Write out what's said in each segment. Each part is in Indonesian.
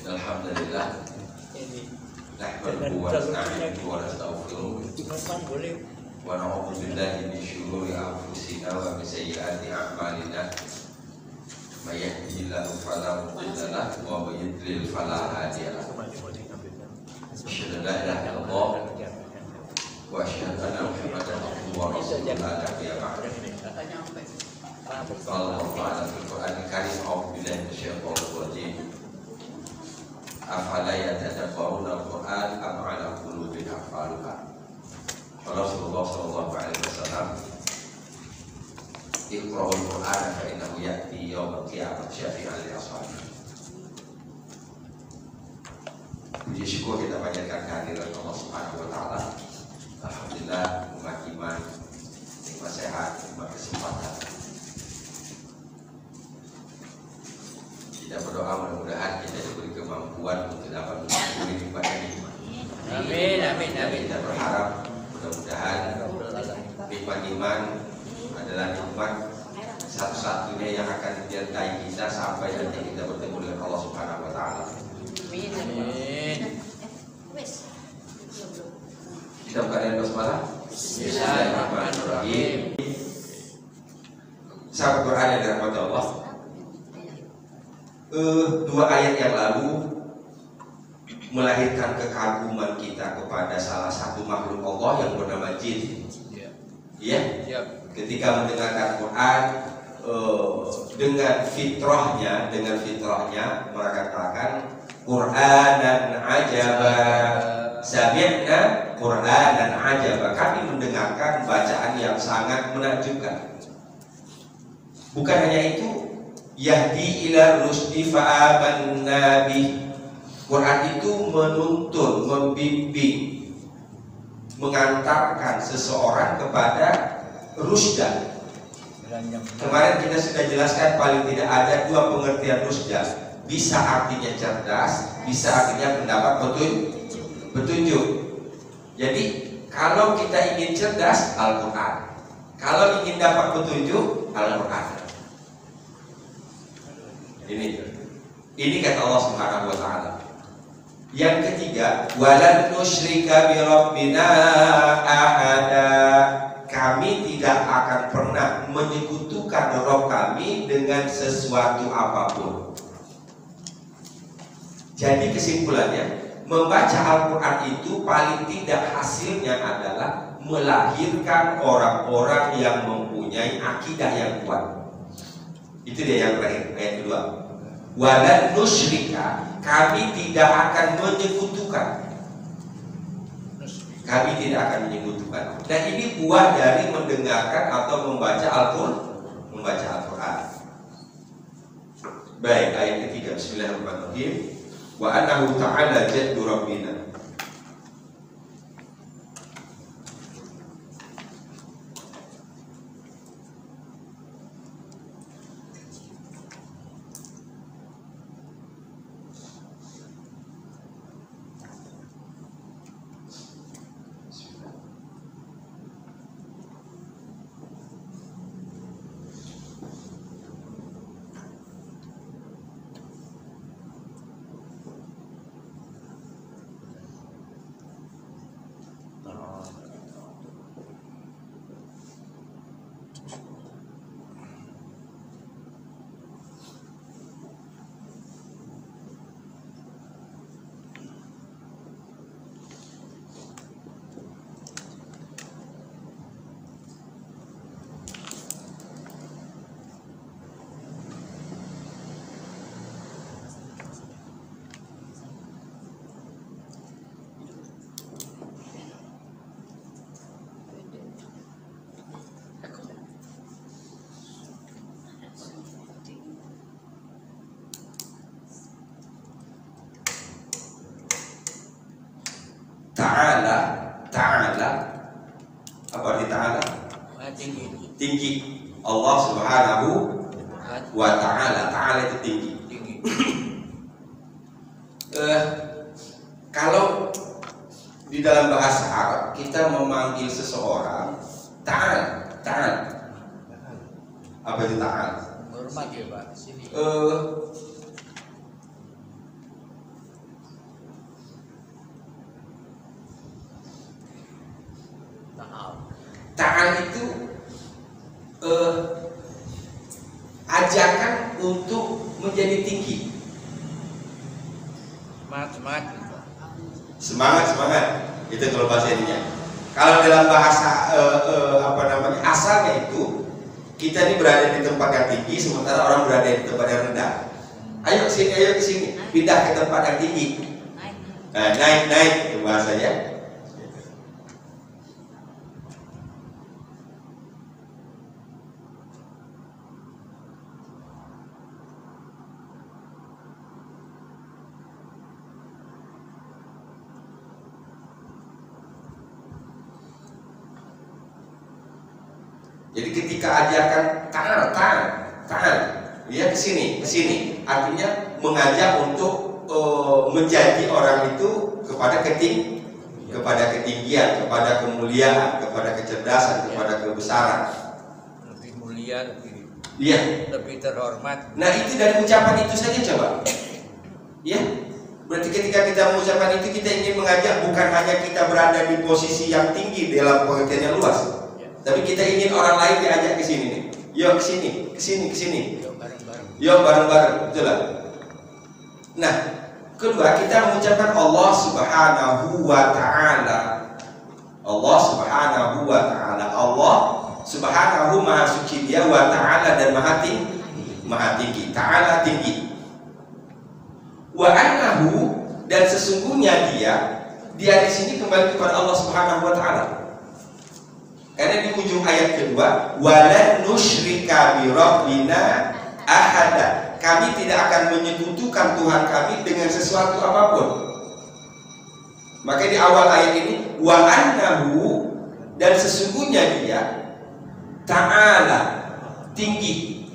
Alhamdulillah. Nahmaduhu wa nasta'inuhu wa nastaghfiruh. Wa na'udzu billahi min syururi anfusina wa min sayyiati a'malina. May yahdihillahu fala mudilla lahu wa may yudlil fala hadiya lahu. Asyhadu an la ilaha illallah wa asyhadu anna Muhammadan abduhu wa rasuluhu la nabiyya ba'dahu. Qala Allah ta'ala fil Qur'anil Karim, a'udzu billahi minasyaitonir rajim. Afala yatadabbaruna al-Qur'an am 'ala qulubin aqfaluha. Rasulullah sallallahu alaihi wasallam, Iqra'ul Qur'an fa innahu ya'ti yaumil qiyamah syafi'an li ashabihi. Puji syukur kita panjatkan kehadiran Allah Subhanahu wa taala. Alhamdulillah, umat iman, nikmat sehat, nikmat kesempatan. Kita berdoa mudah-mudahan kita diberi kemampuan untuk dapat mensyukuri nikmat ini. Amin, amin, amin. Kita berharap mudah-mudahan nikmat iman adalah nikmat satu-satunya yang akan menyertai kita sampai nanti kita bertemu dengan Allah Subhanahu wa taala. Amin. Kita buka dengan basmalah. Bismillahirrahmanirrahim. Sahabat Quran yang dirahmati Allah, dua ayat yang lalu melahirkan kekaguman kita kepada salah satu makhluk Allah yang bernama jin. Ya. Ketika mendengarkan Quran dengan fitrahnya mereka katakan Qur'anan ajaba, sami'na Qur'anan ajaba. Kami mendengarkan bacaan yang sangat menakjubkan. Bukan hanya itu, yahdi ila rusdi fa'amanna bih. Quran itu menuntun, membimbing, mengantarkan seseorang kepada rusda. Kemarin kita sudah jelaskan paling tidak ada dua pengertian rusda. Bisa artinya cerdas, bisa artinya mendapat petunjuk. Jadi kalau kita ingin cerdas, Al-Quran. Kalau ingin dapat petunjuk, Al-Quran. Ini kata Allah Subhanahu wa taala. Yang ketiga, walan nusyrika bi rabbina ahada. Kami tidak akan pernah menyekutukan Rabb kami dengan sesuatu apapun. Jadi kesimpulannya, membaca Al-Quran itu paling tidak hasilnya adalah melahirkan orang-orang yang mempunyai akidah yang kuat. Itu dia yang terakhir, ayat kedua. Walan nusyrika, kami tidak akan menyekutukan. Kami tidak akan menyekutukan. Dan ini buah dari mendengarkan atau membaca Al-Quran. Baik, ayat ketiga. Bismillahirrahmanirrahim. Wa annahu ta'ala jaddu rabbina. Ta'ala apa arti ta'ala? Tinggi. Allah Subhanahu wa ta'ala. Ta'ala itu tinggi. Kalau di dalam bahasa Arab kita memanggil seseorang ta'al. Apa itu ta'al? Hormat ya Pak. Sini. Ta'al itu ajakan untuk menjadi tinggi. Semangat. Itu kalau bahasa ininya. Kalau dalam bahasa asalnya itu kita ini berada di tempat yang tinggi sementara orang berada di tempat yang rendah. Ayo ke sini, pindah ke tempat yang tinggi. Naik itu bahasanya. Jadi ketika ajakan ta'al, ya ke sini, artinya mengajak untuk menjadi orang itu kepada ketinggian, kepada kemuliaan, kepada kecerdasan, kepada kebesaran. Lebih mulia, lebih terhormat. Nah itu dari ucapan itu saja coba, ya. Berarti ketika kita mengucapkan itu kita ingin mengajak bukan hanya kita berada di posisi yang tinggi dalam pengertian yang luas. Tapi kita ingin orang lain diajak ke sini nih. Yuk ke sini. Yuk bareng-bareng, betul lah. Nah, kedua kita mengucapkan Allah Subhanahu wa ta'ala. Allah Subhanahu wa ta'ala. Allah Subhanahu maha suci dia, wa ta'ala dan maha tinggi. Ta'ala tinggi. Wa annahu dan sesungguhnya dia di sini kembali kepada Allah Subhanahu wa ta'ala. Karena di ujung ayat kedua, walan nusyrika bi rabbina ahada. Kami tidak akan menyekutukan Tuhan kami dengan sesuatu apapun. Maka di awal ayat ini, wa annahu dan sesungguhnya dia ta'ala tinggi.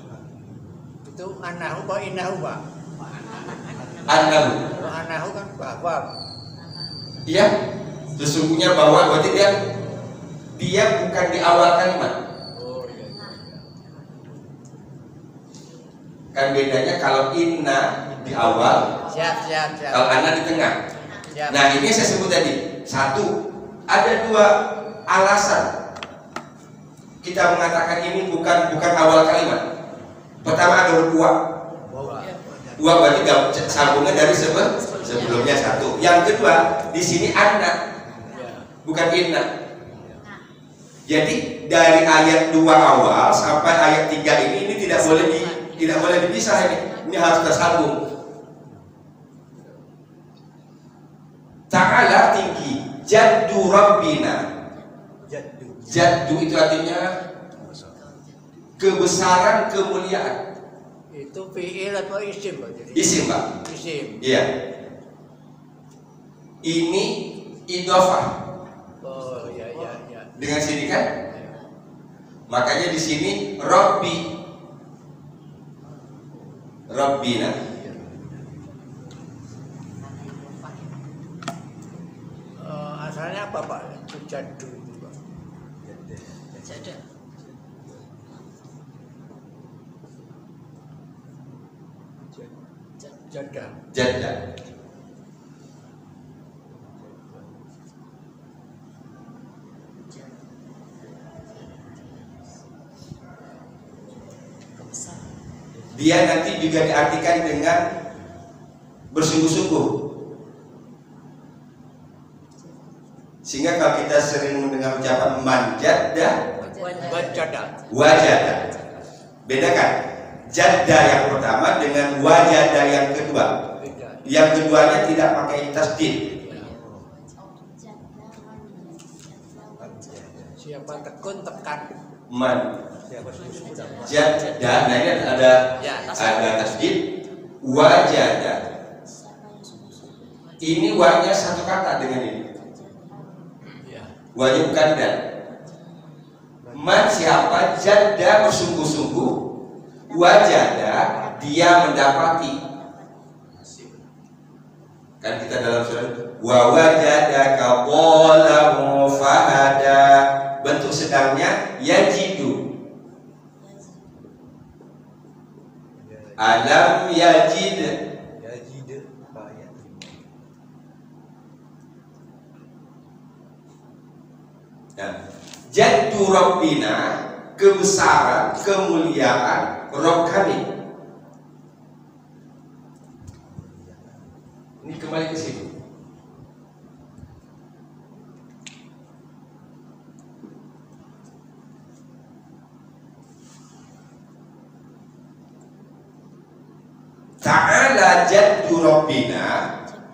Itu annahu apa innahu Pak? Annahu kan bahwa. Iya, sesungguhnya bahwa berarti dia bukan di awal kalimat. Oh iya. Kan bedanya kalau inna di awal, siap. kalau anna di tengah. Siap. Nah ini saya sebut tadi. Satu, ada dua alasan kita mengatakan ini bukan awal kalimat. Pertama ada dua berarti sambungan dari sebelumnya satu. Yang kedua di sini anna, bukan inna. Jadi dari ayat 2 awal sampai ayat 3 ini tidak boleh dipisah ini harus tersambung. Ta'ala tinggi, jaddu rabbina. Jaddu itu artinya kebesaran, kemuliaan. Itu fi'il atau isim Pak? Isim Pak. Isim. Iya. Ini idhofah. Oh iya. Dengan sini kan? Makanya di sini Rabbina. Asalnya apa Pak? Jaddu itu Pak. Jadda. Dia nanti juga diartikan dengan bersungguh-sungguh. Sehingga kalau kita sering mendengar ucapan wajada. Bedakan jadda yang pertama dengan wajada yang kedua. Yang keduanya tidak pakai tasdid. Siapa tekun tekan. Jadda, nah ini ada tasdid. Wajada. Ini wanya satu kata dengan ini. Wanya bukan dan. Man siapa jadda bersungguh-sungguh, wajada dia mendapati. Kan kita dalam surat wa wajadaka dhalam fahada, bentuk sedangnya yajidu. Alam yajid. Jaddu Rabbina, kebesaran, kemuliaan Rabb kami. Ini kembali ke situ. Ta'ala jaddu Rabbina,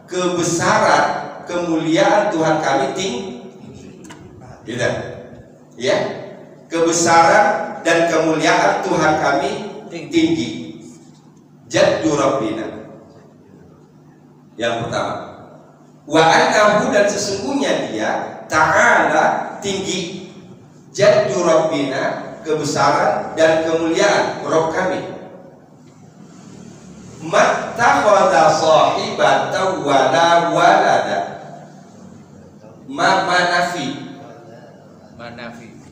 kebesaran, kemuliaan Tuhan kami tinggi. Gitu. Ya, kebesaran dan kemuliaan Tuhan kami tinggi. Jaddu Rabbina. Yang pertama, wa annahu, dan sesungguhnya dia ta'ala tinggi. Jaddu Rabbina, kebesaran dan kemuliaan Rabb kami. Mattakhadha sahibatan wala walada.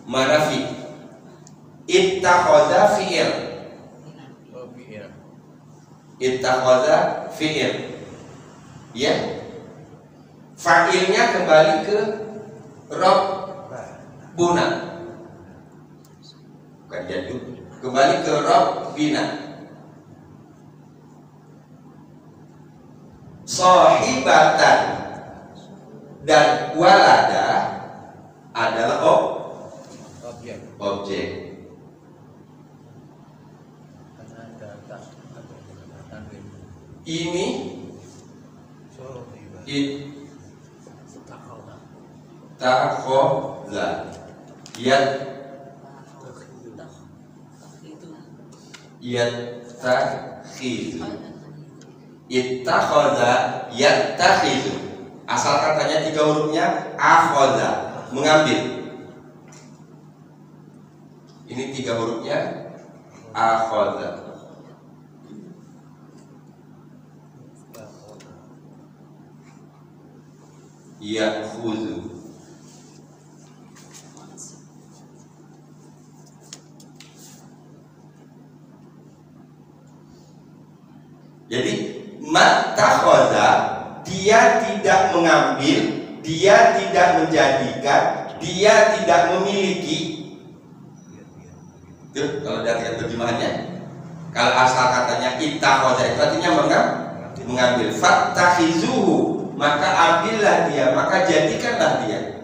Manafi. Ittakhadha fi'il. Ittakhadha fi'il. Ya. Fa'ilnya kembali ke Rabbuna. Bukan jaddu. Kembali ke Rabbina. Sahibatan dan walada adalah objek. Ini ittakhadha yattakhidhu. Ittakhadha yattakhidhu. Asal katanya 3 hurufnya akhadha, mengambil. Ini 3 hurufnya akhadha. Ya'khudhu. Jadi mattakhadha, dia tidak mengambil, dia tidak menjadikan, dia tidak memiliki. Tuh, kalau dari terjemahannya, kalau asal katanya ittakhadha itu artinya mengambil. Fattakhizuhu, maka ambillah dia, maka jadikanlah dia.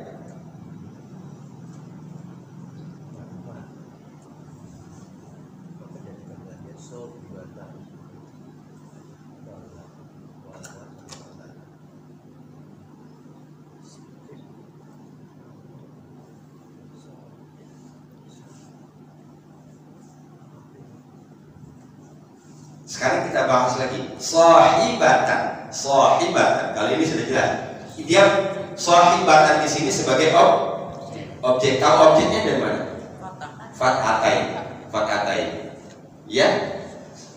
Sekarang kita bahas lagi sahibatan. Kali ini sudah jelas. Dia sahibatan di sini sebagai objek. Tahu objeknya dari mana? Fathatain. Ya.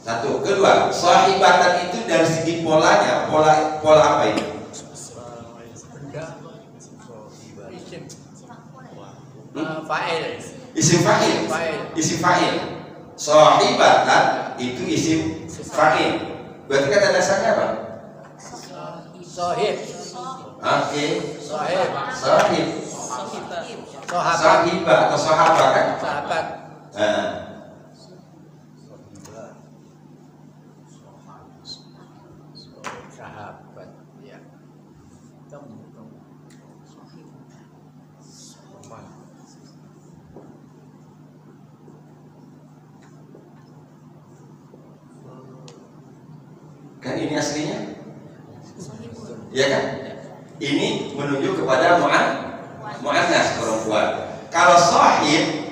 Satu. Kedua, sahibatan itu dari segi polanya, pola apa ini? Isim fa'il. Sahibatan itu isim fa'il. Berarti kata dasarnya apa? Sahib. Oke. Sahib. Sahibah atau sahabat kan? Sahabat. Sahabat. Ya. Kan ini aslinya? Ya kan? Ini menunjuk kepada mu'annas, perempuan. Kalau sahib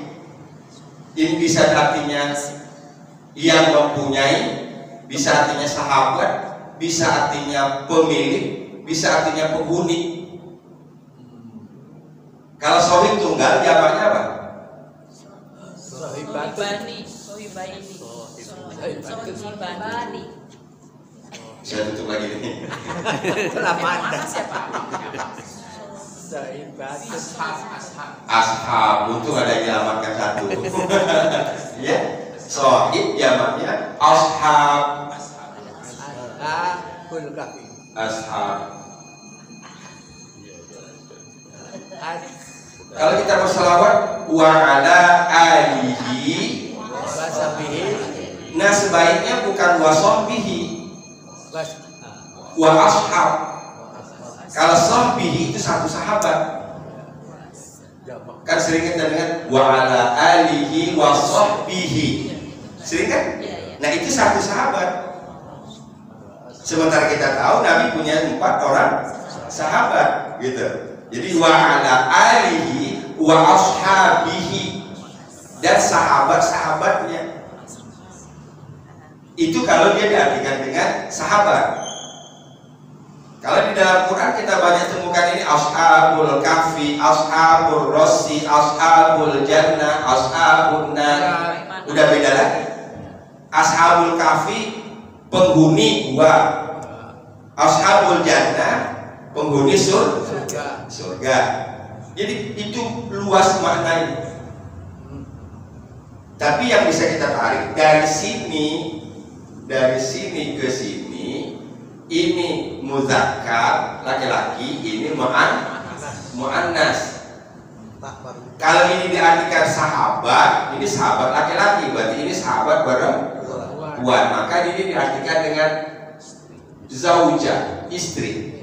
ini bisa artinya yang mempunyai, bisa artinya sahabat, bisa artinya pemilik, bisa artinya penghuni. Kalau sahib tunggal jamaknya apa? Sohibani. Saya tutup lagi nih. Kelamaan. Ashab, untung ada yang dialamatkan satu. Ya, sahib jamaknya ashab. Ashabul kahfi. Ashab. As- Kalau kita berselawat wa ala alihi, Wasabihi. nah sebaiknya bukan wa sahbihi, Was- wa ashab. Kalau sahbihi itu satu sahabat. Kan sering kita dengar wa ala alihi wa sahbihi. Sering kan? Nah itu satu sahabat. Sementara kita tahu Nabi punya 4 orang sahabat gitu. Jadi wa ala alihi wa ashabihi, dan sahabat-sahabatnya. Itu kalau dia diartikan dengan sahabat. Kalau di dalam Quran kita banyak temukan ini ashabul kahfi, ashabul rossi, ashabul jannah, ashabun nar. Udah beda lagi. Ashabul kahfi penghuni gua, ashabul jannah penghuni surga. Jadi itu luas maknanya. Tapi yang bisa kita tarik dari sini ke sini, ini muzakkar laki-laki, ini muannas. Kalau ini diartikan sahabat, ini sahabat laki-laki, berarti ini sahabat perempuan. Maka ini diartikan dengan zauja, istri.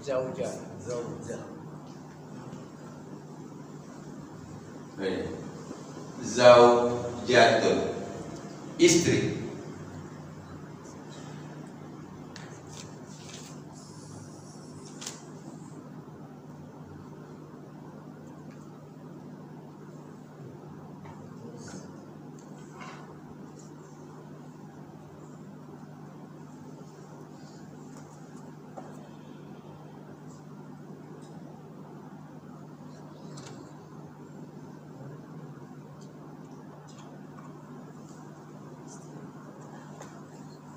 Zauja. Zaujatun, istri.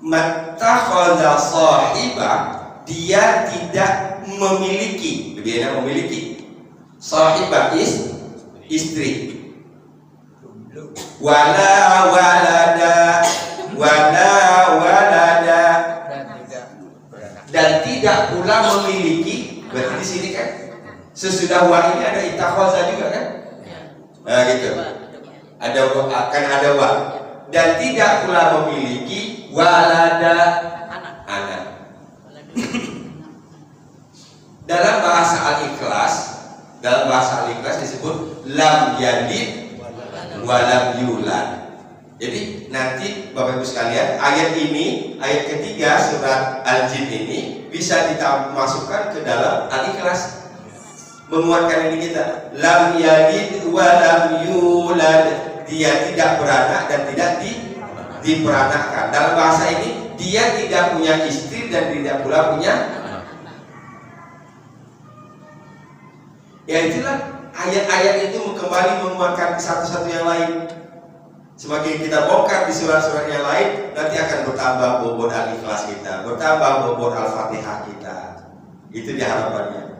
Mattakhadha sahibah, dia tidak memiliki, lebih enak memiliki. Sahibah istri. Wala walada, dan tidak pula memiliki. Berarti di sini kan sesudah wa ini ada ittakhadha juga kan? Nah gitu. Akan ada wa. Dan tidak pula memiliki walada, anak. Dalam bahasa Al-Ikhlas disebut lam yalid wa lam yulad. Jadi nanti Bapak Ibu sekalian, ayat ketiga surat Al-Jin ini bisa dimasukkan ke dalam Al-Ikhlas. Menguatkan ini kita, lam yalid wa lam yulad, dia tidak beranak dan tidak diperanakkan. Dalam bahasa ini dia tidak punya istri dan tidak pula punya. Ya itulah ayat-ayat itu kembali menguatkan satu-satu yang lain. Semakin kita bongkar di surat-surat yang lain, nanti akan bertambah bobot Al-Ikhlas kita, bertambah bobot Al-Fatihah kita. Itu harapannya.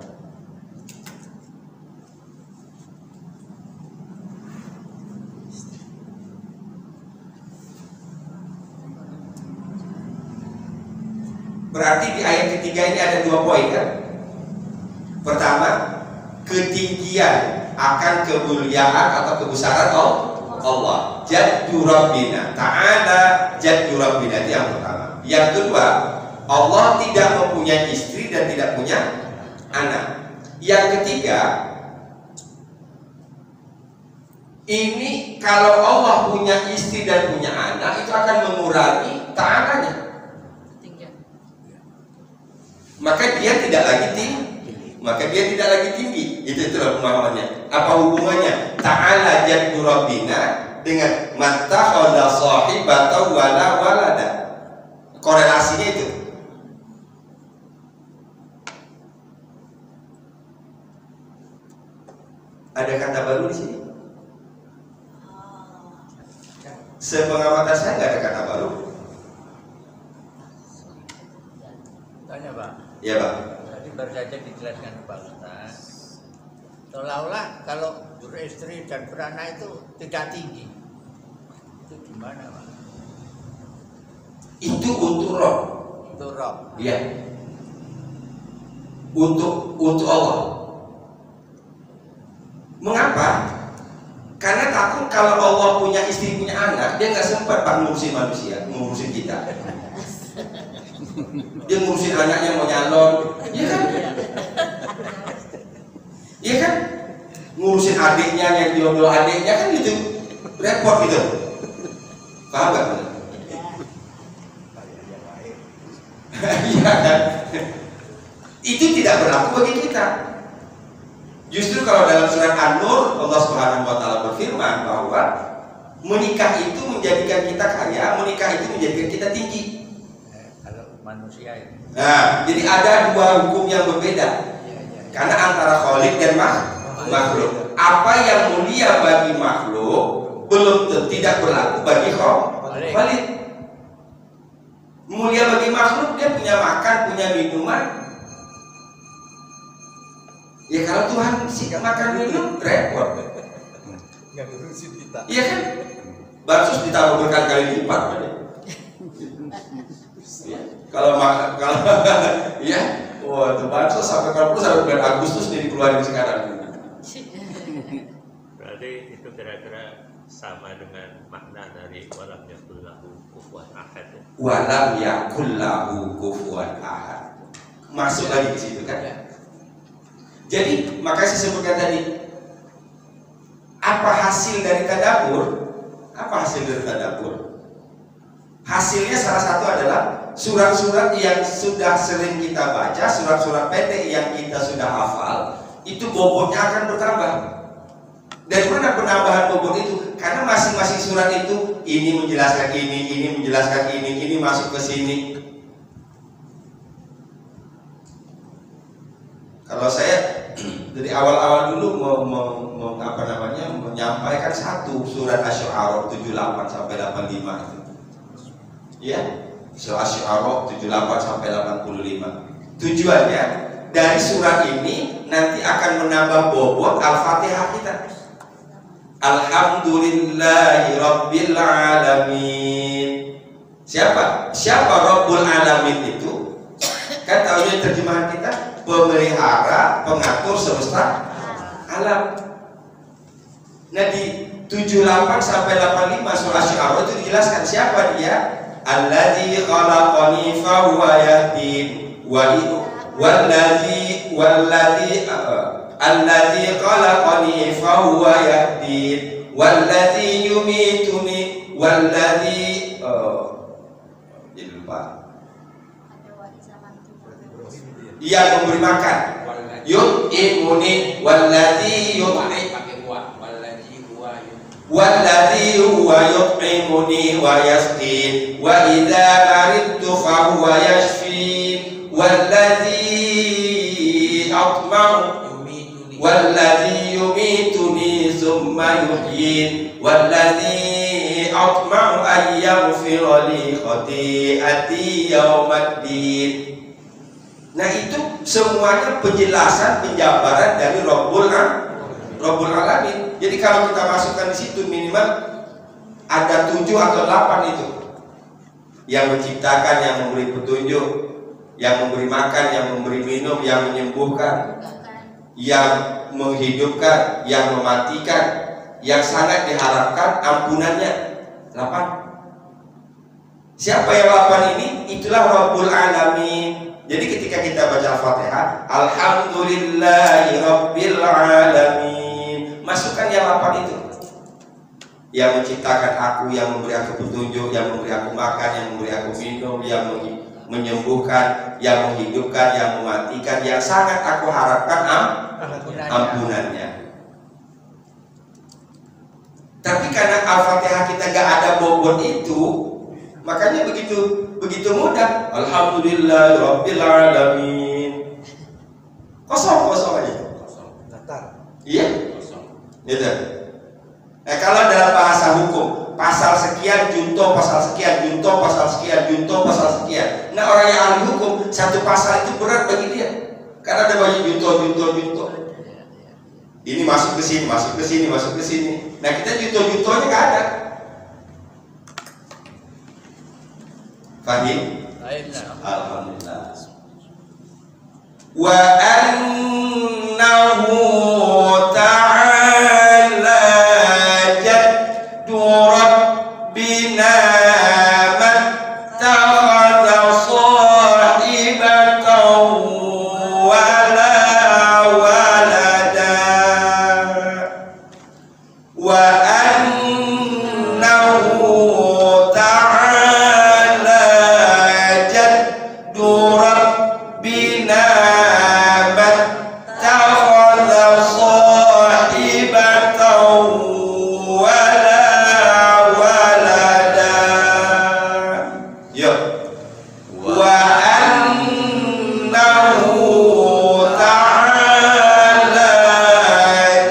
Berarti di ayat ketiga ini ada 2 poin kan? Pertama, ketinggian akan kemuliaan atau kebesaran Allah. Jaddu Rabbina ta'ala, Jaddu Rabbina, itu yang pertama. Yang kedua, Allah tidak mempunyai istri dan tidak punya anak. Yang ketiga, ini kalau Allah punya istri dan punya anak, itu akan mengurangi ta'alanya. Maka dia tidak lagi tinggi. Itulah pemahamannya. Apa hubungannya ta'ala jaddu rabbina dengan mattakhadha sahibatan wala walada? Korelasinya itu. Ada kata baru di sini? Sepengamatan saya nggak ada kata baru. Tanya Pak. Ya Pak. Tadi baru saja dijelaskan Pak Ustaz. Seolah-olah kalau beristri dan beranak itu tidak tinggi. Itu gimana Pak? Itu untuk roh. Untuk roh. Iya. Untuk Allah. Mengapa? Karena takut kalau Allah punya istri, punya anak, dia nggak sempat ngurusin manusia, ngurusin kita. Dia ngurusin anaknya mau nyalon, iya kan? Iya kan? Ngurusin adiknya yang jodoh adiknya kan gitu, repot gitu. Paham nggak? Iya kan? Itu tidak berlaku bagi kita. Justru kalau dalam surat An-Nur Allah Subhanahu wa taala berfirman bahwa menikah itu menjadikan kita kaya, menikah itu menjadikan kita tinggi. Kalau manusia ini. Nah, jadi ada dua hukum yang berbeda. Karena antara khaliq dan makhluk. Apa yang mulia bagi makhluk belum tidak berlaku bagi khaliq. Mulia bagi makhluk, dia punya makan, punya minuman. Ya kalau Tuhan sih makan minum repot. Nggak ngurusin kita. Iya kan? Bansos ditambah berkali-kali lipat. Ya. Kalau ya, wah itu bansos sampai bulan Agustus nih dikeluarin sekarang. Berarti itu kira-kira sama dengan makna dari walam yakul lahu kufuwan ahad. Walam yakul lahu kufuwan ahad. Masuk lagi ke situ kan? Ya. Jadi makanya saya sebutkan tadi, apa hasil dari tadabbur? Apa hasil dari tadabbur? Hasilnya salah satu adalah surat-surat yang sudah sering kita baca, surat-surat pendek yang kita sudah hafal, itu bobotnya akan bertambah. Dari mana penambahan bobot itu? Karena masing-masing surat itu ini menjelaskan ini menjelaskan ini masuk ke sini. Kalau saya dari awal-awal dulu menyampaikan satu surat Asy-Syu'ara 78 sampai 85 itu. Ya, surat Asy-Syu'ara 78 sampai 85. Tujuannya dari surat ini nanti akan menambah bobot Al-Fatihah kita. Alhamdulillahi Rabbil Alamin. Siapa Rabbul Alamin itu? Kan tahunya terjemahan kita, pemelihara, pengatur semesta alam. Nah di 78 sampai 85 surah Asy-Syu'ara itu dijelaskan siapa dia. Alladzi khalaqani fa huwa yahdin wallazi khalaqani fa huwa yahdin wallazi yumituni wallazi jadi lupa. Yang memberi makan, yut'imuni wallazi huwa yut'imuni wa yasqin wa idza maridtu fa huwa yashfin wallazi yumituni thumma yuhyin wallazi atma'u an yaghfira li khati'ati yaumaddin. Nah itu semuanya penjelasan, penjabaran dari Rabbul Alamin. Jadi kalau kita masukkan di situ minimal ada 7 atau 8 itu. Yang menciptakan, yang memberi petunjuk, yang memberi makan, yang memberi minum, yang menyembuhkan, yang menghidupkan, yang mematikan, yang sangat diharapkan ampunannya. 8. Siapa yang 8 ini? Itulah Rabbul Alamin. Jadi ketika kita baca Al-Fatihah, Alhamdulillahi Rabbil Alamin, masukkan yang 8 itu. Yang menciptakan aku, yang memberi aku petunjuk, yang memberi aku makan, yang memberi aku minum, yang menyembuhkan, yang menghidupkan, yang mematikan, yang sangat aku harapkan ampunannya. Tapi karena Al-Fatihah kita gak ada bobot itu, makanya begitu mudah. Alhamdulillah Rabbil Alamin. Kosong aja. Iya. Gitu. Nah kalau dalam bahasa hukum, pasal sekian junto, pasal sekian junto, pasal sekian junto, pasal sekian. Nah orang yang ahli hukum, satu pasal itu berat bagi dia. Karena ada banyak junto. Ini masuk ke sini, masuk ke sini, masuk ke sini. Nah kita juntonya nggak ada. Fahim? Akhirnya. Alhamdulillah. Wa annahu ta'ala jaddu rabbina mattakhadha sahibatan wala walada. Wa annahu ta'ala jaddu rabbina mattakhadha sahibatan wala walada. Yuk. Wa annahu ta'ala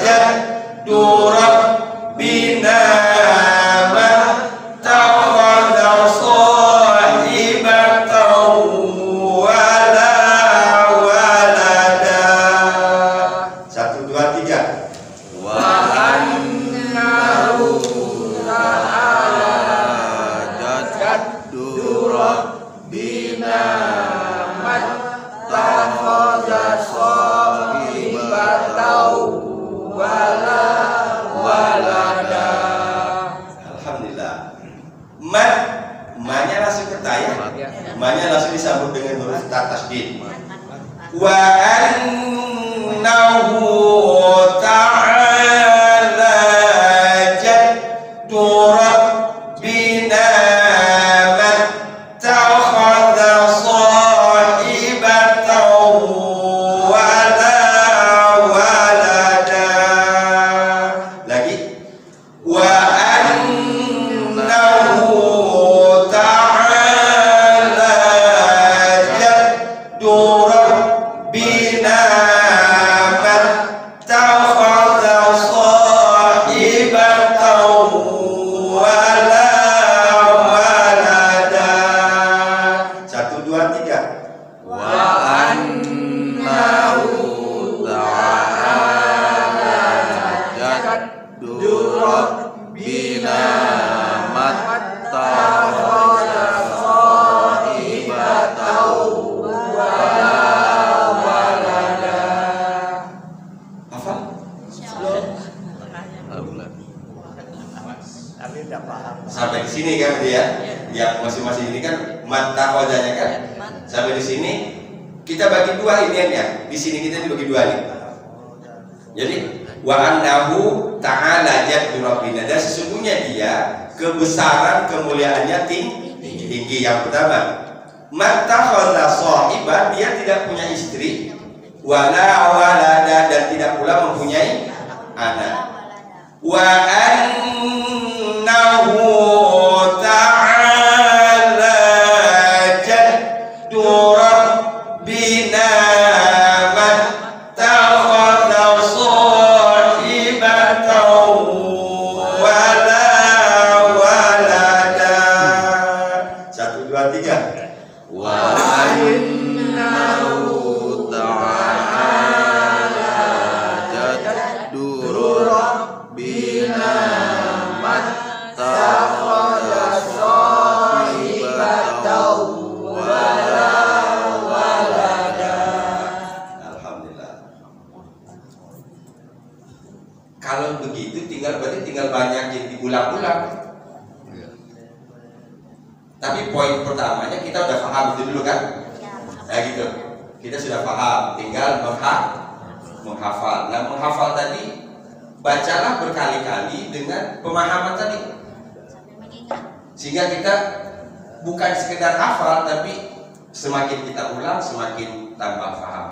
jaddu rabbina mattakhadha sahibatan wala walada. 1, 2, 3. Wa annahu ta'ala jaddu rabbina mattakhadha sahibatan wala walada. Alhamdulillah. Ma-nya langsung ke ta ya. Ma-nya langsung disambut dengan huruf ta tasdid. Wa annahu ta'ala jaddu rabbina mattakhadha sahibatan wala walada. Lagi. Wa annahu ta'ala jaddu rabbina mattakhadha sahibatan wala walada. 1, 2, 3. Wa annahu ta'ala jaddu rabbina mattakhadha sahibatan wala walada. Hafal? Tapi udah paham. Sampai di sini kan dia, yang masing-masing ini kan mata wajahnya kan. Sampai di sini kita bagi dua iniannya. Di sini kita dibagi dua nih. Jadi wa annahu ta'ala jaddu rabbina, dan sesungguhnya dia kebesaran kemuliaannya tinggi. Yang pertama, mattakhadha sahibah, dia tidak punya istri, wala walada, dan tidak pula mempunyai anak. Wa annahu ta'ala jaddu rabbina mattakhadha sahibatan wala walada. 1, 2, 3. Wa annahu ta'ala jaddu rabbina mattakhadha sahibatan wala walada. Alhamdulillah. Kalau begitu tinggal banyakin diulang-ulang. Tapi poin pertamanya kita udah paham itu dulu kan? Ya gitu. Kita sudah paham, tinggal menghafal. Nah, menghafal tadi bacalah berkali-kali dengan pemahaman tadi. Sehingga kita bukan sekedar hafal, tapi semakin kita ulang semakin tambah paham.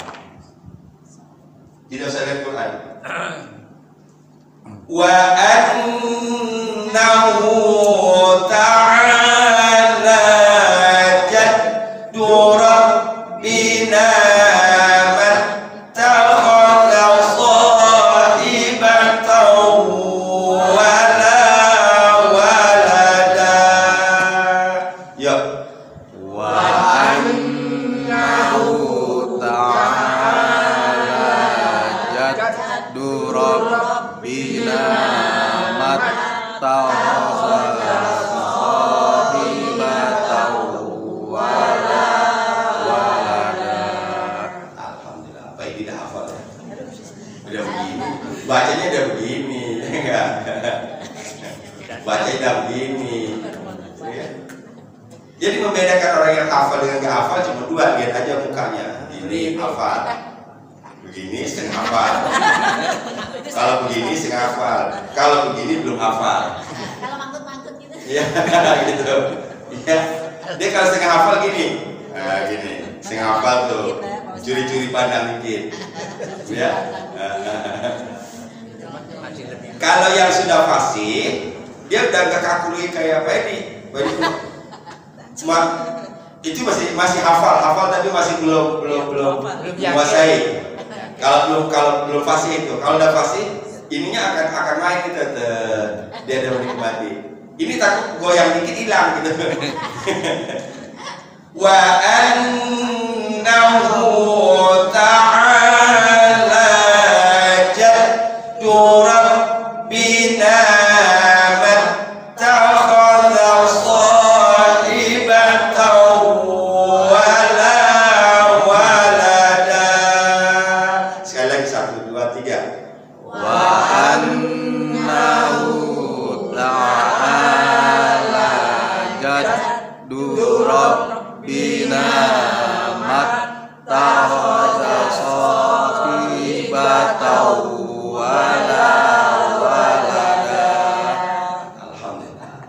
Tidak usah lihat Quran. Wa annahu ta'ala jaddu rabbina mattakhadha sahibatan wala walada. Ya. Wa annahu ta'ala jaddu rabbina mattakhadha membedakan orang yang hafal dengan nggak hafal cuma dua, lihat aja mukanya. Ini hafal, begini setengah hafal. Kalau begini setengah hafal, kalau begini belum hafal. Kalau mangkut-mangkut gitu. Iya, gitu. Iya. Dia kalau setengah hafal gini, nah, gini, setengah hafal tuh, curi-curi pandang dikit, ya. Kalau yang sudah fasih, dia udah nggak kaku lagi kayak apa ini, cuma itu masih hafal tapi masih belum menguasai. Kalau belum fasih itu, kalau udah fasih, ininya akan main gitu, dia ada menikmati. Ini takut goyang dikit hilang gitu. Wa annahu ta'ala jaddu rabbina mattakhadha sahibatan wala walada. Sekali lagi 1, 2, 3. Wa annahu ta'ala jaddu rabbina mattakhadha sahibatan wala walada. Alhamdulillah.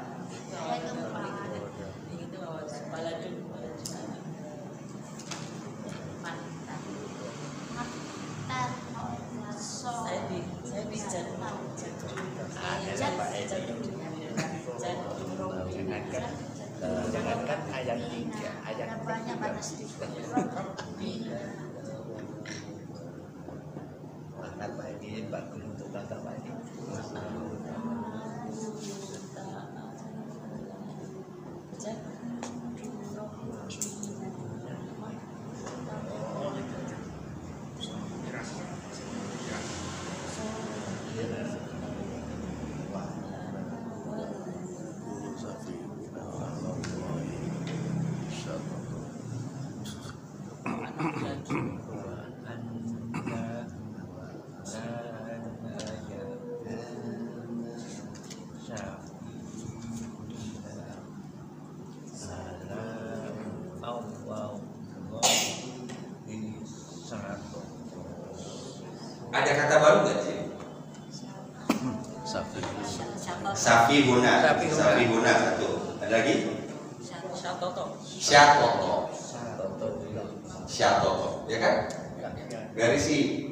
Jangankan ayat 3, ayat banyak panas sedikit. Makan Pak Edi, bagus untuk kata Pak Edi. Ada kata baru nggak sih? Safihuna. Safihuna satu. Ada lagi? Syatoto. Syatoto, ya kan? Garisi.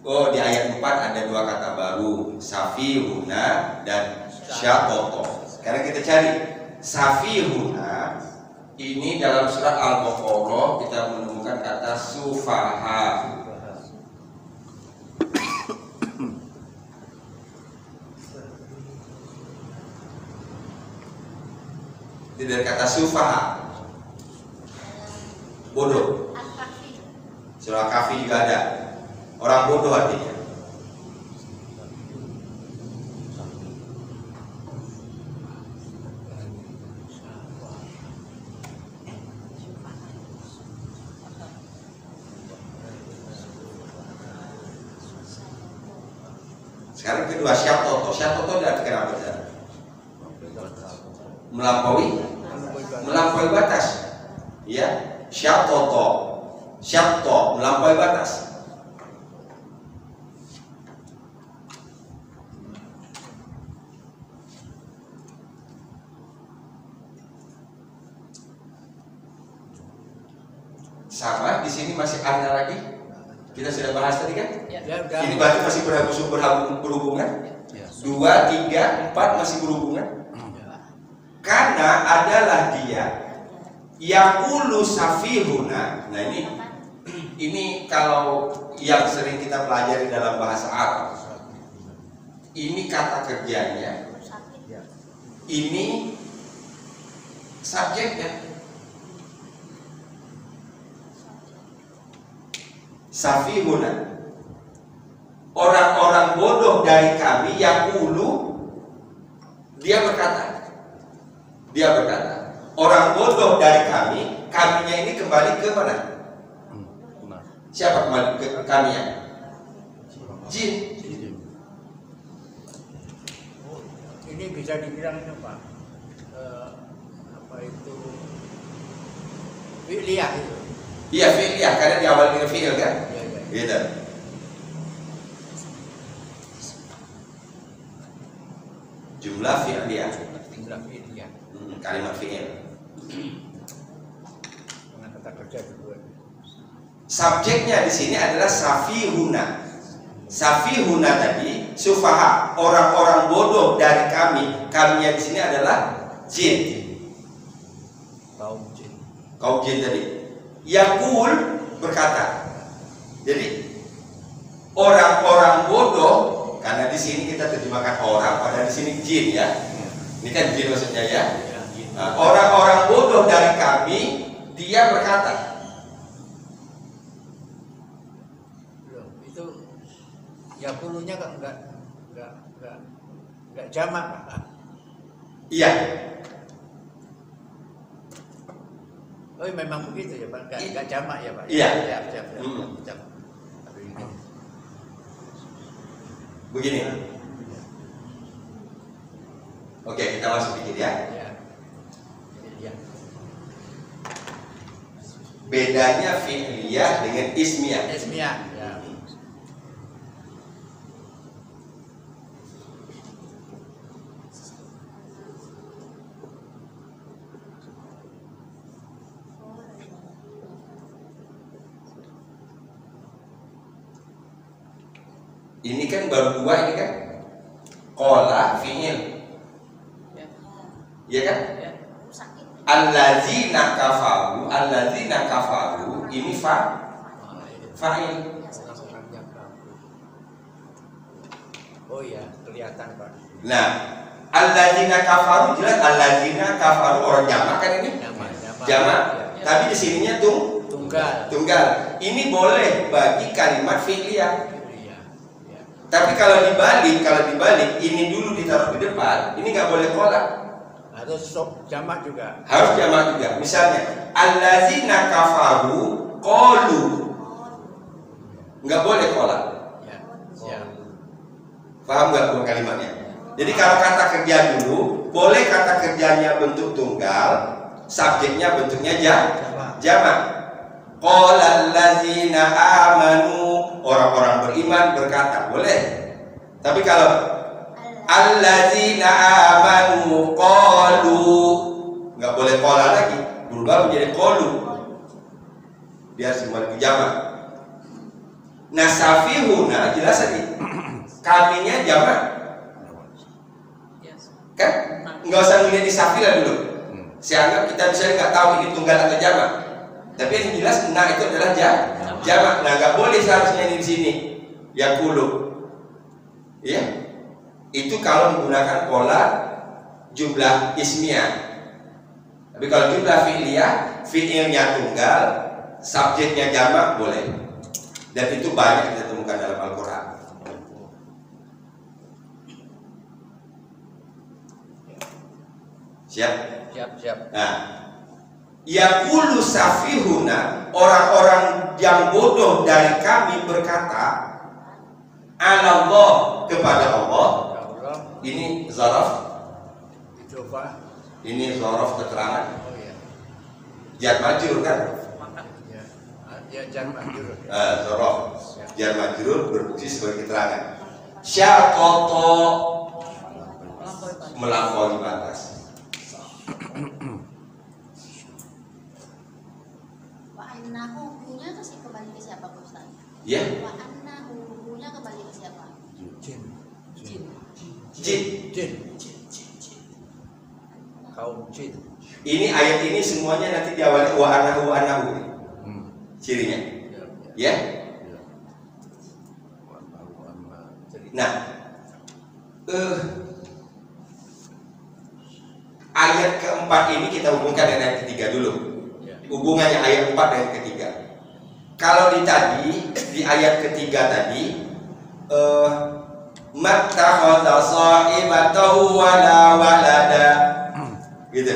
Oh, di ayat 4 ada dua kata baru, safihuna dan syatoto. Sekarang kita cari safihuna. Ini dalam surat Al-Baqarah kita menemukan kata sufaha. Itu dari kata sufaha, bodoh. Surah Kahfi juga ada, orang bodoh artinya. Sekarang kedua, syatoto. Syatoto diartikan apa? Melampaui batas, ya. Syatoto, syatto, melampaui batas. Sama di sini masih ada lagi. Kita sudah bahas tadi kan? Ini berarti masih berhubungan. 2, 3, 4 masih berhubungan. Karena adalah dia yaqulu safihuna. Nah ini kalau yang sering kita pelajari dalam bahasa Arab. Ini kata kerjanya. Ini subjeknya. Safihuna. Orang-orang bodoh dari kami yaqulu, dia berkata, orang bodoh dari kami, kaminya ini kembali ke mana? Siapa kembali ke kaminya? Jin. Ini bisa dibilang apa? Apa itu Fi'liyah itu. Iya fi'liyah karena diawali dengan fi'il kan? Iya, iya. Gitu. Jumlah fi'liyah. Jumlah fi'liyah. Kalimat fi'il. Dengan kata kerja kedua. Subjeknya di sini adalah safihuna. Safihuna tadi sufaha, orang-orang bodoh dari kami. Kaminya di sini adalah jin. Kaum jin. Kaum jin tadi. Yaqul berkata. Jadi orang-orang bodoh, karena di sini kita terjemahkan orang, pada di sini jin ya. Ini kan jin maksudnya ya. Nah, orang-orang bodoh dari kami, dia berkata. Itu ya puluhnya kan enggak jamak Pak. Iya. Oh memang begitu ya Pak, enggak jamak ya Pak. Iya. Siap. Begini. Oke, kita masuk dikit ya. Iya. Bedanya fi'liyah dengan ismiyah. Ismiyah. Ya. Ini kan baru dua ini kan. Qala fi'il. Iya kan? Allazina kafaru ini fa'il. Oh iya, kelihatan Pak. Nah, allazina kafaru jelas allazina kafaru orang jamak kan ini? Jamak. Ya. Tapi di sininya tunggal. Ini boleh bagi kalimat fi'liyah. Tapi kalau dibalik ini dulu ditaruh di depan, ini nggak boleh qala. Harus jamak juga. Harus jamak juga. Misalnya, allazina kafaru qalu. Nggak boleh qala. Ya. Paham nggak bukan kalimatnya? Jadi kalau kata kerja dulu, boleh kata kerjanya bentuk tunggal, subjeknya bentuknya jamak. Qala allazina amanu, orang-orang beriman berkata, boleh. Tapi kalau allazina amanu qalu, nggak boleh qala lagi, berubah menjadi qalu. Biar semua jamak. Nah, safihuna jelas tadi. Kaminya jamak. Kan? Nggak usah melihat di safilah dulu. Saya anggap kita misalnya nggak tahu ini tunggal atau jamak. Tapi yang jelas nah itu adalah jamak. Nah, nggak boleh seharusnya ini di sini. Yaqulu. Iya. Itu kalau menggunakan pola jumlah ismiyah. Tapi kalau jumlah fi'liyah, fi'ilnya tunggal, subjeknya jamak boleh. Dan itu banyak kita temukan dalam Al-Quran. Siap? Siap. Nah, yaqulu safihuna, orang-orang yang bodoh dari kami berkata, Allah kepada Allah. Ini zaraf. Coba. Ini zaraf keterangan. Oh iya. Jar majrur kan? Ya jar majrur. Zaraf. Jar majrur berfungsi sebagai keterangan. Syaqata, melampaui batas. Wa annahu hunya kasih kembali ke siapa Pak Ustaz? Ya. Wa annahu hunya kembali ke siapa? Jin. Kaum jin. Ini ayat ini semuanya nanti diawali wa annahu. Cirinya. Ya. Nah, ayat keempat ini kita hubungkan dengan ayat ketiga dulu. Hubungannya ayat 4 dengan ketiga. Kalau di ayat ketiga tadi, mattakhadha sahibatahu wala walada. Gitu.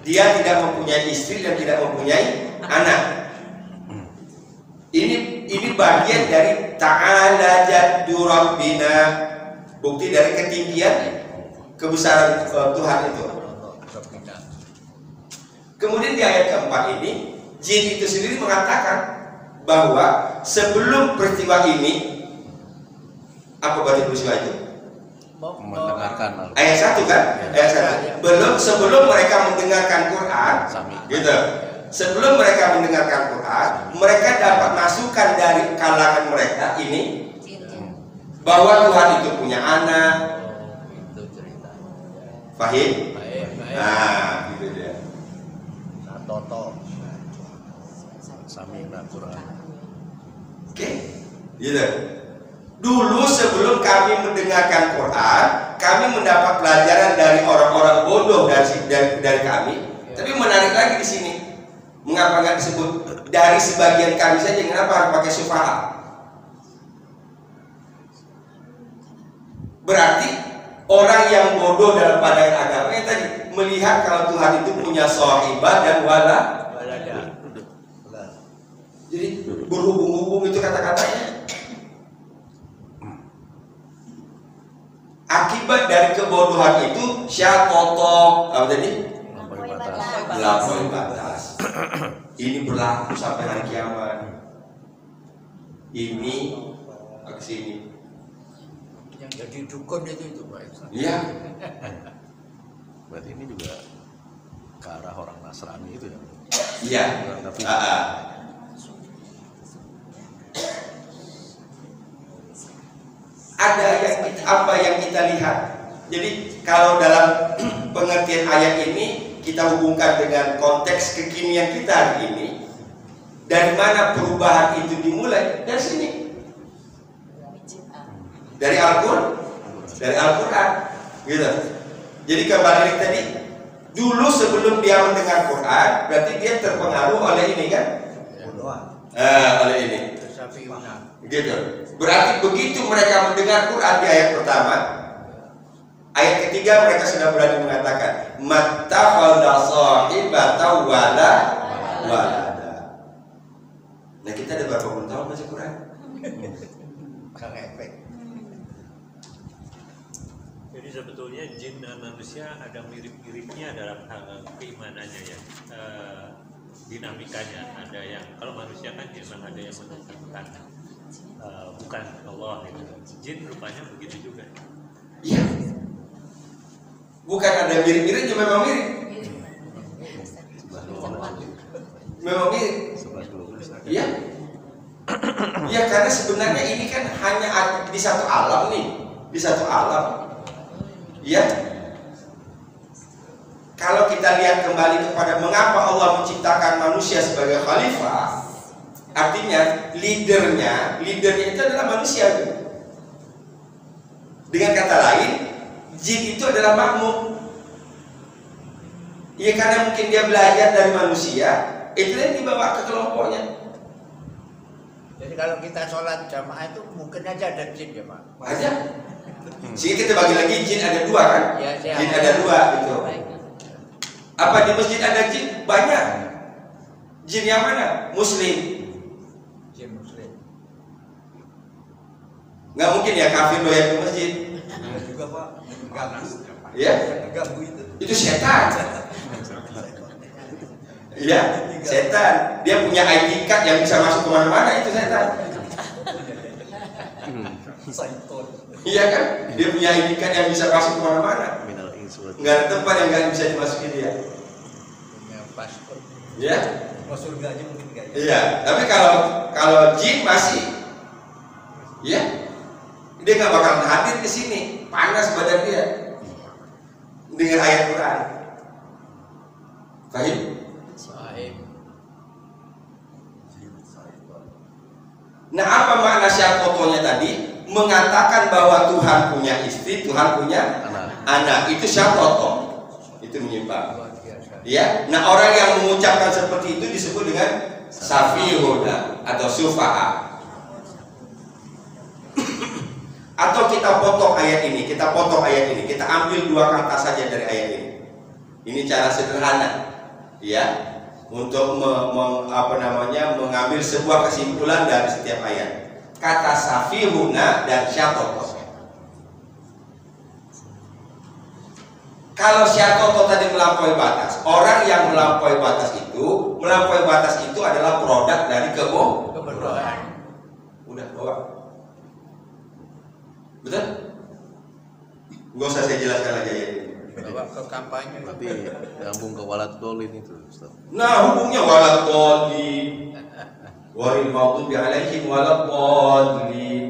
Dia tidak mempunyai istri dan tidak mempunyai anak. Ini bagian dari ta'ala jaddu rabbina, bukti dari ketinggian kebesaran Tuhan itu. Kemudian di ayat keempat ini Jin itu sendiri mengatakan bahwa sebelum peristiwa ini, apa berarti peristiwa itu? Mendengarkan Ayat 1 kan? Ayat 1. Sebelum mereka mendengarkan Quran, gitu. Sebelum mereka mendengarkan Quran, mereka dapat masukan dari kalangan mereka ini bahwa Tuhan itu punya anak. Itu cerita. Fahim? Baik. Nah, gitu dia. Toto. Sami Quran. Oke, gitu. Dulu sebelum kami mendengarkan Quran, kami mendapat pelajaran dari orang-orang bodoh dari kami. Tapi menarik lagi di sini, mengapa nggak disebut dari sebagian kami saja? Kenapa harus pakai sufaha? Berarti orang yang bodoh dalam pandangan agamanya tadi melihat kalau Tuhan itu punya sahibah dan walada. Jadi berhubung-hubung itu kata-katanya. Akibat dari kebodohan itu syatoto apa tadi? Melampaui batas. Ini berlaku sampai hari kiamat. Ini ke sini. Yang jadi dukun itu Pak. Iya. Berarti ini juga ke arah orang Nasrani itu ya? Iya. Tapi ada apa yang kita lihat. Jadi kalau dalam pengertian ayat ini kita hubungkan dengan konteks kekinian kita hari ini, dari mana perubahan itu dimulai? Dari sini, dari Al-Quran, gitu. Jadi kembali tadi, dulu sebelum dia mendengar Quran, berarti dia terpengaruh oleh ini kan? Oleh ini. Gitu. Berarti begitu mereka mendengar Quran di ayat pertama, ayat ketiga mereka sudah berani mengatakan mattakhadha sahibatan wala walada. Nah, kita ada berapa puluh tahun baca Quran? Kang efek. Jadi sebetulnya jin dan manusia ada mirip-miripnya dalam hal keimanannya ya. Dinamikanya ada yang kalau manusia kan memang ada yang menentukan bukan Allah gitu. Jin rupanya begitu juga. Iya. Bukan ada mirip-miripnya, memang mirip. Memang mirip. Iya. Iya, karena sebenarnya ini kan hanya di satu alam nih, di satu alam. Iya. Kalau kita lihat kembali kepada mengapa Allah menciptakan manusia sebagai khalifah, artinya leadernya itu adalah manusia. Dengan kata lain, jin itu adalah makmum. Ya, karena mungkin dia belajar dari manusia, itu yang dibawa ke kelompoknya. Jadi kalau kita sholat jamaah itu mungkin aja ada jin ya Pak. Aja. Sehingga kita bagi lagi jin ada dua kan? Ya, jin ada dua gitu. Apa di masjid ada jin? Banyak. Jin yang mana? Muslim. Jin Muslim. Nggak mungkin ya kafir doyan ke masjid. Ada juga Pak. Ya? Ganggu itu. Itu setan. Iya, setan. Dia punya ID card yang bisa masuk kemana-mana, itu setan. Iya kan? Dia punya ID card yang bisa masuk kemana-mana. Nggak ada tempat yang nggak bisa dimasuki dia. Punya paspor. Iya. Mau surganya mungkin nggak ya? Iya. Tapi kalau jin masih, ya, dia nggak bakal hadir ke sini. Panas badan dia. Dengan ayat Quran. Fahim? Nah, apa makna syatotonya tadi? Mengatakan bahwa Tuhan punya istri, Tuhan punya anak. Itu syatoto. Itu menyimpang. Ya. Nah, orang yang mengucapkan seperti itu disebut dengan safihuna atau sufaha. Atau kita potong ayat ini, kita ambil dua kata saja dari ayat ini. Ini cara sederhana, ya, untuk mengambil sebuah kesimpulan dari setiap ayat. Kata safihuna dan syatoto. Kalau syatoto tadi melampaui batas, orang yang melampaui batas itu melampaui batas itu adalah produk dari Kebodohan. Udah bawa. Betul? Gak usah saya jelaskan lagi ya. Bawa ke kampanye. Tapi nyambung ke walat dolin itu, Ustaz. Nah, hubungnya walat dolin. Waril maghdubi alaihim walat dolin.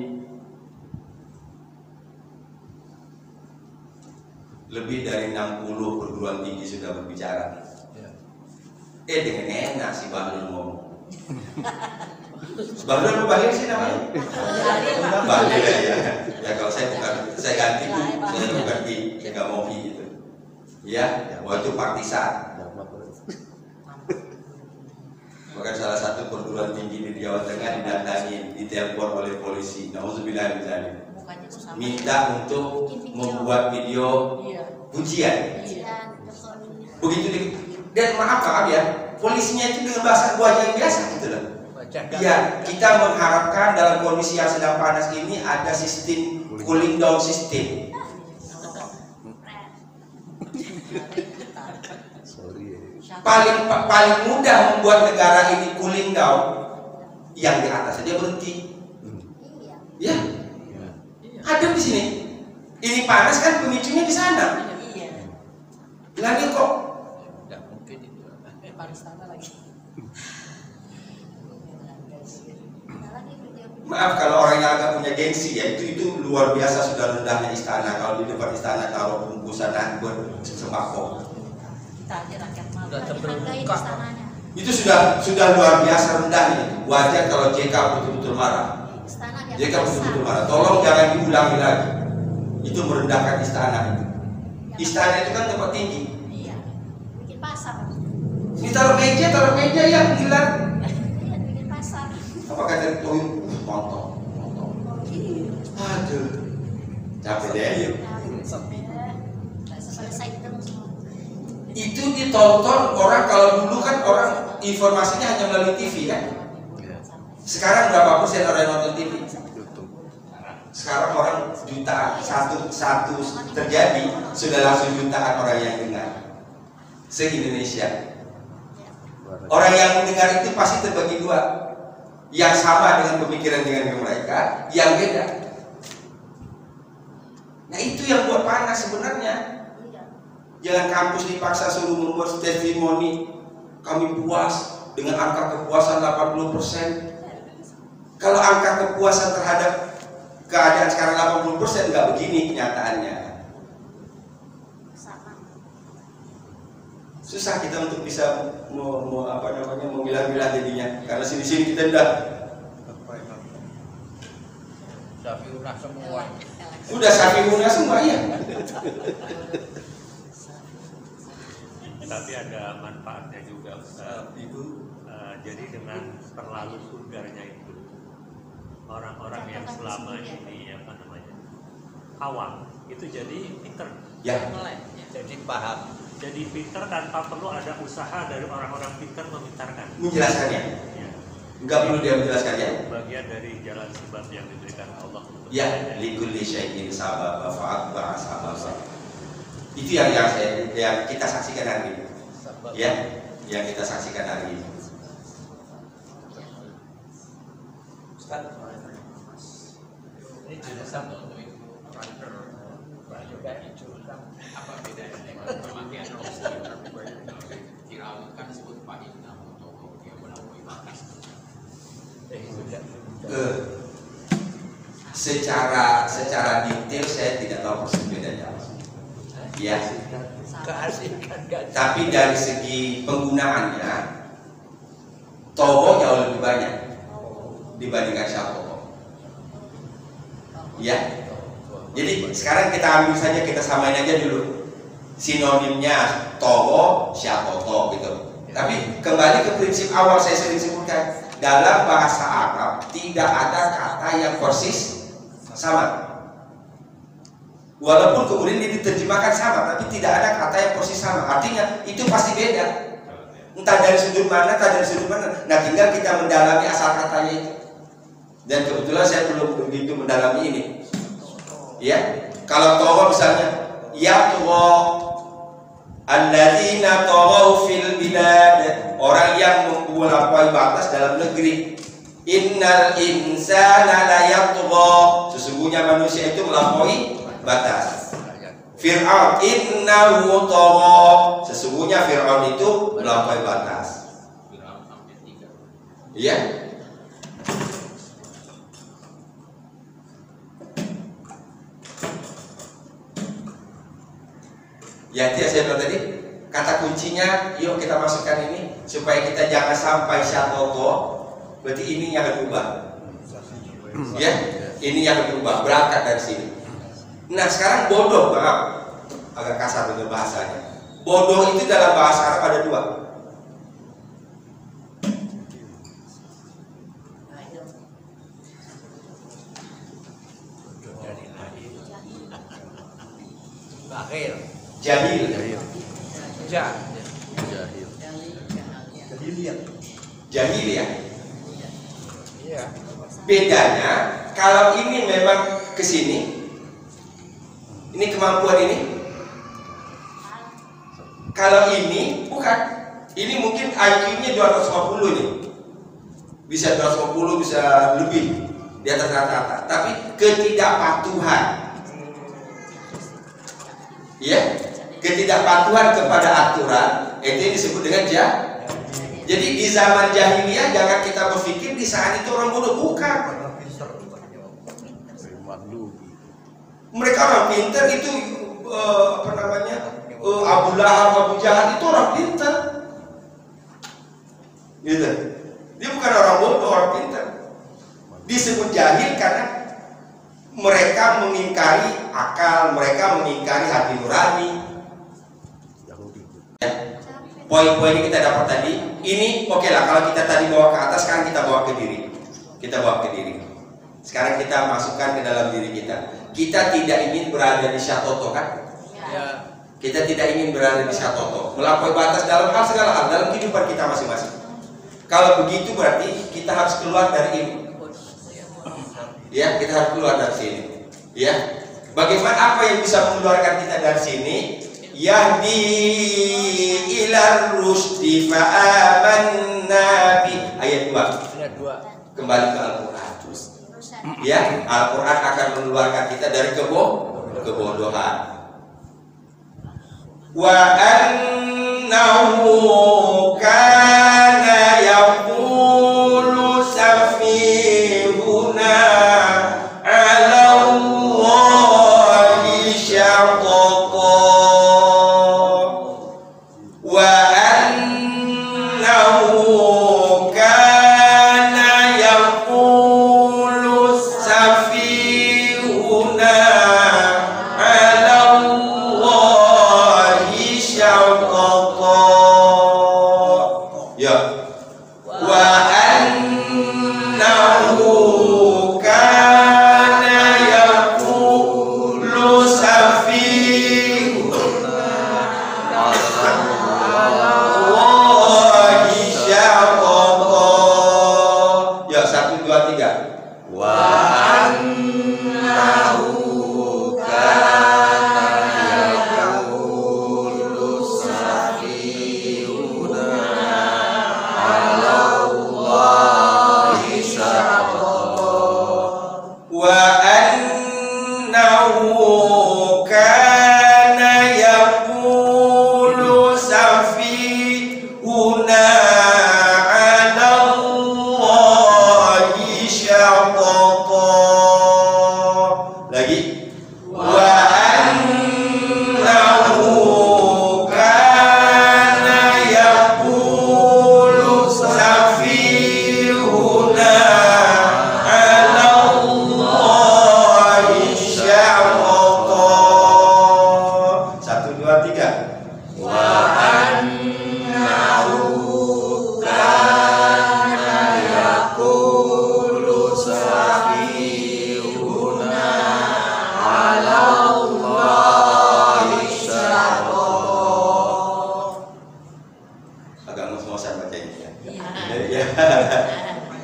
Lebih dari 60 perguruan tinggi sudah berbicara. Dengan enak si Bahlul ngomong. Bahlul apa Bahlul sih namanya? Bahlul ya. Ya kalau saya bukan, saya ganti Bu. Saya bukan Ki, saya nggak mau Ki gitu. Ya, waktu partisan. Bahkan salah satu perguruan tinggi di Jawa Tengah didatangi, ditelepon oleh polisi. Nauzubillah min dzalik. Minta untuk membuat video pujian. Begitu dan maaf ya, polisinya itu dengan bahasa wajah yang biasa gitu loh. Iya, kita mengharapkan dalam kondisi yang sedang panas ini ada sistem cooling down system. Paling mudah membuat negara ini cooling down, yang di atas saja berhenti. Ya, ada di sini. Ini panas kan pemicunya di sana. Lagi kok. Tidak mungkin itu. Maaf kalau orang yang agak punya gengsi ya, itu luar biasa sudah rendahnya istana. Kalau di depan istana taruh bungkusan anggur sembako. Sudah terbuka. Itu sudah luar biasa rendahnya. Wajar kalau JK betul-betul marah. JK betul-betul marah. Tolong jangan diulangi lagi. Itu merendahkan istana itu. Istana itu kan tempat tinggi. Iya. Bikin pasar. Ini taruh meja ya, gila. Iya, bikin pasar. Apa kata Toyun? Montong. Aduh. Capek deh yuk. Selesai ketemu semua. Itu ditonton orang, kalau dulu kan orang informasinya hanya melalui TV kan. Sekarang berapa persen orang yang nonton TV? Sekarang orang jutaan, satu terjadi sudah langsung jutaan orang yang dengar se-Indonesia. Orang yang mendengar itu pasti terbagi dua, yang sama dengan pemikiran dengan mereka, yang beda. Nah itu yang buat panas sebenarnya. Jangan kampus dipaksa suruh membuat testimoni kami puas dengan angka kepuasan 80%. Kalau angka kepuasan terhadap keadaan sekarang 80% nggak begini kenyataannya. Susah kita untuk bisa memilah-milah jadinya. Karena sini-sini kita udah Syafi'una semua ya. Tapi ada manfaatnya juga, Ustaz. Jadi dengan terlalu vulgarnya itu, orang-orang yang selama ini awam itu jadi pinter, Jadi paham. jadi pinter tanpa perlu ada usaha dari orang-orang pinter memintarkan. Menjelaskannya. Ya. Enggak perlu dia menjelaskannya. Bagian dari jalan sebab yang diberikan Allah. Ya, likulli syai'in sabab fa'atba'a sabab. Itu yang kita saksikan hari ini. Ya, yang kita saksikan hari ini. Ini jurusan untuk juga ini jurusan apa bedanya dengan pemakaian Firaun kan disebut fa'inna atau dia melampaui batas. Secara detail saya tidak tahu persis bedanya. Ya. Tapi dari segi penggunaannya, tobo jauh lebih banyak dibandingkan syato. Ya. Jadi sekarang kita ambil saja, kita samain aja dulu sinonimnya tobo, syato gitu. Tapi kembali ke prinsip awal saya sering sebutkan, dalam bahasa Arab tidak ada kata yang persis sama. Walaupun kemudian diterjemahkan sama, tapi tidak ada kata yang persis sama. Artinya itu pasti beda. Entah dari sudut mana, Nah, tinggal kita mendalami asal katanya itu. Dan kebetulan saya belum begitu mendalami ini. Ya, kalau taghaw misalnya, ya taghaw alladzina taghaw fil bilad, orang yang melampaui batas dalam negeri. Innal insana la yatgha, sesungguhnya manusia itu melampaui batas. Fir'aun innahu tagha, sesungguhnya Fir'aun itu melampaui batas. Iya. Ya, itu saya bilang tadi, kata kuncinya, yuk kita masukkan ini supaya kita jangan sampai syatoto. Berarti ini yang akan berubah. Ya, ini yang akan berubah, berangkat dari sini. Nah, sekarang bodoh, maaf, agak kasar dengan bahasanya. Bodoh itu dalam bahasa Arab ada dua. Akhir. Jahil. Jahil ya. Iya. Bedanya kalau ini memang ke sini, ini kemampuan ini. Kalau ini bukan, ini mungkin IQ-nya 250 nih, bisa 250, bisa lebih di atas rata-rata. Tapi ketidakpatuhan, ya, ketidakpatuhan kepada aturan itu disebut dengan jahil. Jadi di zaman jahiliyah jangan kita berpikir di saat itu orang bodoh, bukan. Mereka orang pintar itu apa namanya? Abu Lahab, Abu Jahal itu orang pintar. Gitu. Dia bukan orang bodoh, orang pintar. Disebut jahil karena mereka mengingkari akal, mereka mengingkari hati nurani. Ya. Poin-poin yang kita dapat tadi, ini oke lah kalau kita tadi bawa ke atas, sekarang kita bawa ke diri. Kita bawa ke diri. Sekarang kita masukkan ke dalam diri kita. Kita tidak ingin berada di syatoto kan? Ya. Kita tidak ingin berada di syatoto, melampaui batas dalam hal segala hal, dalam kehidupan kita masing-masing. Kalau begitu berarti kita harus keluar dari ini. Ya, kita harus keluar dari sini. Ya. Bagaimana apa yang bisa mengeluarkan kita dari sini? Yahdi ilar rusdi fa'amanna bi, ayat 2. Kembali ke Al-Qur'an. Ya, Al-Qur'an akan mengeluarkan kita dari kebodohan. Wa annahu kana yaqulu safihuna 'ala Allahi syaqqa.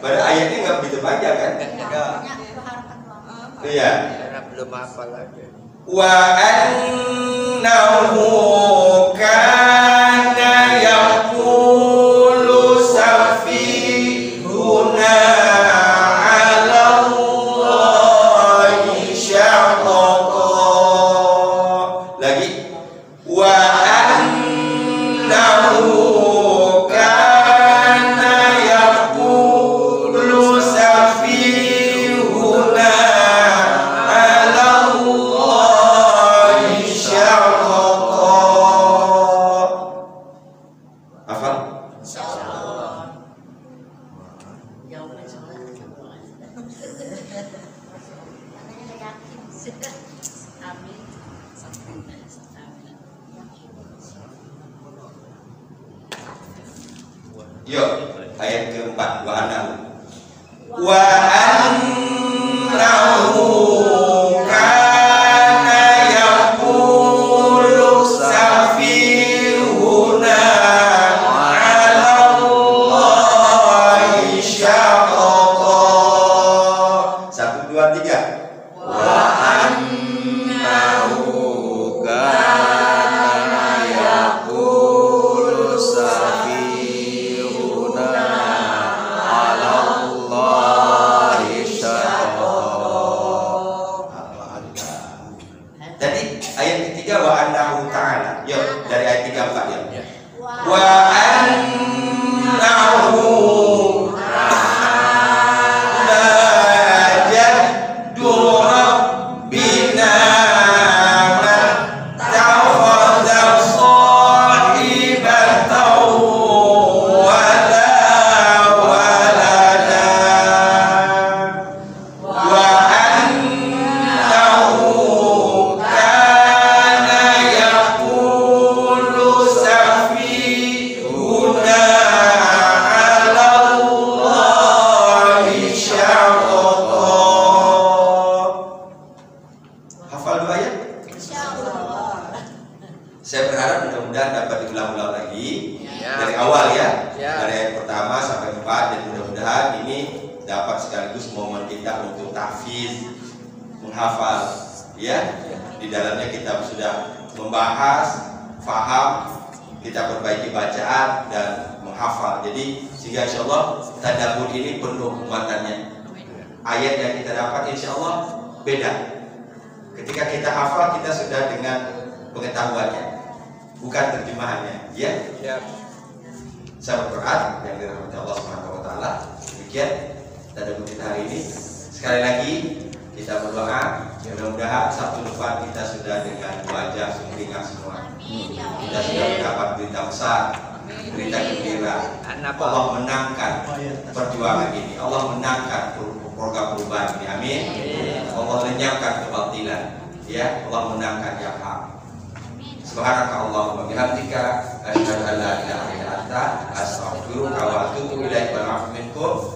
Pada ayatnya nggak begitu panjang kan? Iya. Karena belum hafal aja. Wa annahu kana yaqulu Hafal? Insyaallah. Jawabnya salah. Katanya udah yakin. Amin. Yuk, ayat keempat. Wa annahu kana yaqulu safihuna 'ala Allahi syaqqa. 1, 2, 3. Wa annahu kana yaqulu safihuna 'ala Allahi syaqqa. Jadi ayat ketiga wa annahu ta'ala. Yuk, dari ayat 3-4 ya. Wa annahu ta'ala jaddu rabbina mattakhadha sahibatan wala walada wa annahu kana yaqulu safihuna 'ala Allahi syaqqa. Hafal dua ayat? Insyaallah. Saya berharap mudah-mudahan dapat diulang-ulang lagi Ya. dari awal ya, Ya. dari ayat pertama sampai 4, dan mudah-mudahan ini dapat sekaligus momen kita untuk tahfiz, menghafal ya. Di dalamnya kita sudah membahas, faham, kita perbaiki bacaan dan menghafal. Jadi sehingga insya Allah tadabbur ini penuh muatannya. Ayat yang kita dapat insya Allah beda. Ketika kita hafal kita sudah dengan pengetahuannya, bukan terjemahannya. Ya, Ya. sahabat Quran yang dirahmati Allah Subhanahu wa taala. Demikian tadabbur kita hari ini. Sekali lagi kita berdoa mudah-mudahan Sabtu depan kita sudah dengan wajah sumringah semua. Amin ya Kita Allah. sudah mendapat berita besar, berita gembira. Kenapa? Allah menangkan perjuangan ini. Allah menangkan program perubahan ini. Amin. Allah lenyapkan kebatilan. Ya, Allah menangkan yang hak. Subhanaka Allahumma bihamdika asyhadu an la ilaha illa anta astaghfiruka wa atubu ilaika wa a'udzu minkum.